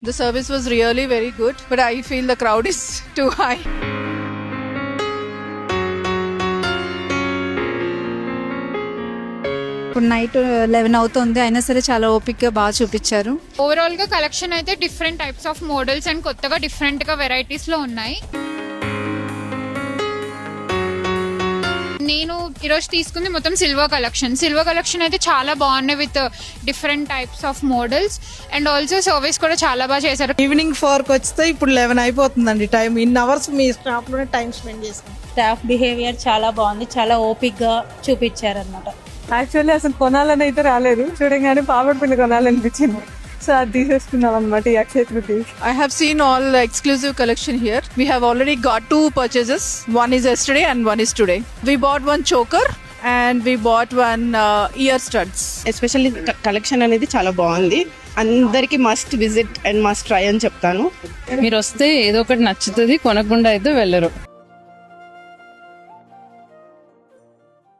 The service was really very good, but I feel the crowd is too high. ఇప్పుడు night 11 అవుతుంది అయినా సరే చాలా ఓపిక్గా బాగా చూపించారు. ఓవరాల్ గా కలెక్షన్ అయితే different types of models and కొత్తగా డిఫరెంట్ గా వెరైటీస్ లో ఉన్నాయి. నేను ఈరోజు తీసుకుంది మొత్తం సిల్వర్ కలెక్షన్ అయితే చాలా బాగున్నాయి with different types of models and also service కూడా చాలా బాగా చేశారు. ఈవినింగ్ 4కి వస్తే ఇప్పుడు 11 అయిపోతుందండి. Time in hours me staff లోనే టైం స్పెండ్ చేసాం. స్టాఫ్ బిహేవియర్ చాలా బాగుంది, చాలా ఓపిక్ గా చూపించారు అనమాట. యాక్చువల్లీ అసలు కొనాలని అయితే రాలేదు, చూడంగానే పాపడ్ పిల్ల కొనాలనిపించింది, సో అది తీసేసుకున్నాం అనమాట ఈ Akshaya Tritiya. I have seen all exclusive collection here. We have already got 2 purchases. One is yesterday and one is today. We bought one choker and we bought one ear studs. Especially collection అనేది చాలా బాగుంది. అందరికి must visit and must try అని చెప్తాను. మీరు వస్తే ఏదో ఒకటి నచ్చుతుంది, కొనకుండా అయితే వెళ్ళరు.